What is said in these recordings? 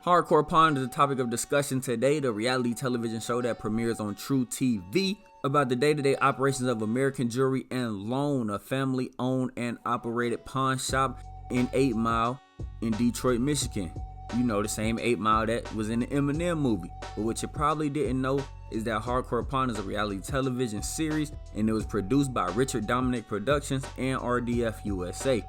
Hardcore Pawn is the topic of discussion today, the reality television show that premieres on truTV about the day-to-day operations of American Jewelry and Loan, a family-owned and operated pawn shop in 8 Mile in Detroit, Michigan. You know, the same 8 Mile that was in the Eminem movie. But what you probably didn't know is that Hardcore Pawn is a reality television series, and it was produced by Richard Dominic Productions and RDF USA.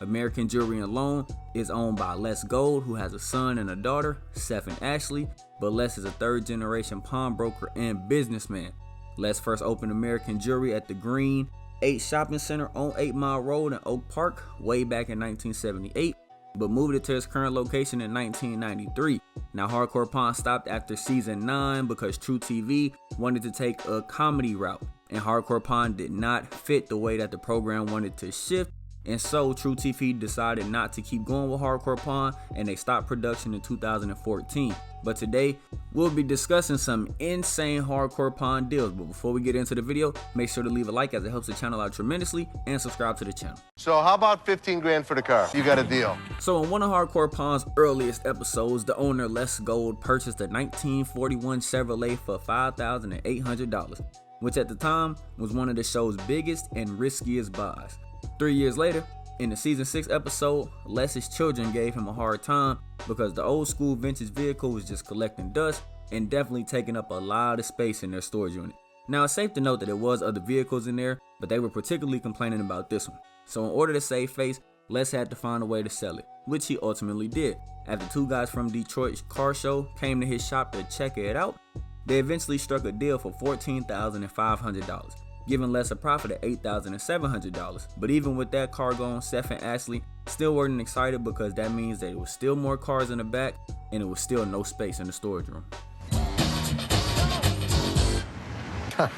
American Jewelry and Loan is owned by Les Gold, who has a son and a daughter, Seth and Ashley, but Les is a third-generation pawnbroker and businessman. Les first opened American Jewelry at the Green 8 Shopping Center on 8 Mile Road in Oak Park way back in 1978, but moved it to its current location in 1993. Now, Hardcore Pawn stopped after season 9 because truTV wanted to take a comedy route, and Hardcore Pawn did not fit the way that the program wanted to shift, and so truTV decided not to keep going with Hardcore Pawn, and they stopped production in 2014. But today, we'll be discussing some insane Hardcore Pawn deals. But before we get into the video, make sure to leave a like as it helps the channel out tremendously, and subscribe to the channel. So how about 15 grand for the car? You got a deal. So in one of Hardcore Pawn's earliest episodes, the owner Les Gold purchased a 1941 Chevrolet for $5,800, which at the time was one of the show's biggest and riskiest buys. 3 years later, in the season 6 episode, Les's children gave him a hard time because the old school vintage vehicle was just collecting dust and definitely taking up a lot of space in their storage unit. Now, it's safe to note that there was other vehicles in there, but they were particularly complaining about this one. So in order to save face, Les had to find a way to sell it, which he ultimately did. After 2 guys from Detroit's car show came to his shop to check it out, they eventually struck a deal for $14,500. giving Les a profit of $8,700. But even with that car gone, Seth and Ashley still weren't excited because that means that there was still more cars in the back and it was still no space in the storage room. You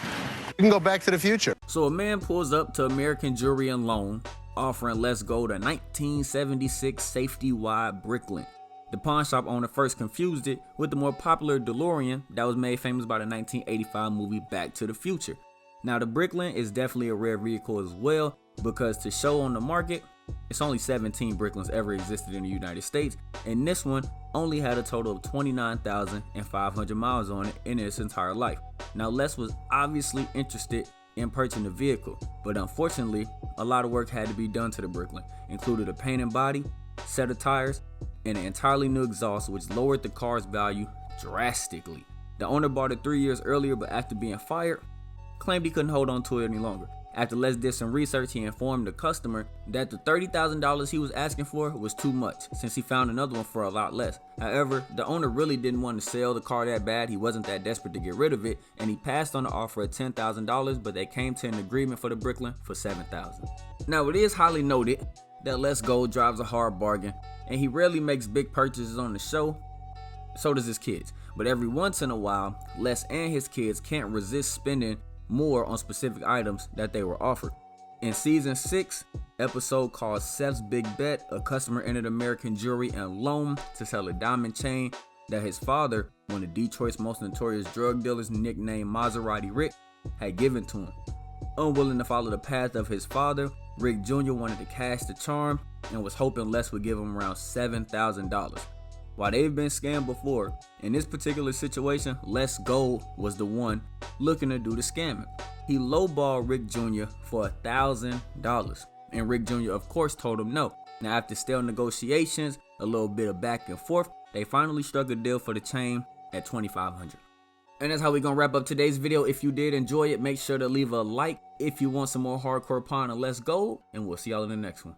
can go back to the future. So a man pulls up to American Jewelry and Loan, offering Les Gold a 1976 safety-wide Bricklin. The pawn shop owner first confused it with the more popular DeLorean that was made famous by the 1985 movie Back to the Future. Now, the Bricklin is definitely a rare vehicle as well, because to show on the market, it's only 17 Bricklins ever existed in the United States, and this one only had a total of 29,500 miles on it in its entire life. Now, Les was obviously interested in purchasing the vehicle, but unfortunately, a lot of work had to be done to the Bricklin, including a painted body, set of tires, and an entirely new exhaust, which lowered the car's value drastically. The owner bought it 3 years earlier, but after being fired, claimed he couldn't hold on to it any longer. After Les did some research, he informed the customer that the $30,000 he was asking for was too much, since he found another one for a lot less. However, the owner really didn't want to sell the car that bad. He wasn't that desperate to get rid of it, and he passed on the offer of $10,000, but they came to an agreement for the Bricklin for $7,000. Now, it is highly noted that Les Gold drives a hard bargain, and he rarely makes big purchases on the show. So does his kids. But every once in a while, Les and his kids can't resist spending more on specific items that they were offered. In season 6 episode called Seth's Big Bet, a customer entered American Jewelry and Loan to sell a diamond chain that his father, one of Detroit's most notorious drug dealers nicknamed Maserati Rick, had given to him. Unwilling to follow the path of his father, Rick Jr. wanted to cash the charm and was hoping Les would give him around $7,000. While they've been scammed before, in this particular situation, Les Gold was the one looking to do the scamming. He lowballed Rick Jr. for $1,000, and Rick Jr. of course told him no. Now, after stale negotiations, a little bit of back and forth, they finally struck a deal for the chain at $2,500. And that's how we're gonna wrap up today's video. If you did enjoy it, make sure to leave a like if you want some more Hardcore Pawn and Les Gold, and we'll see y'all in the next one.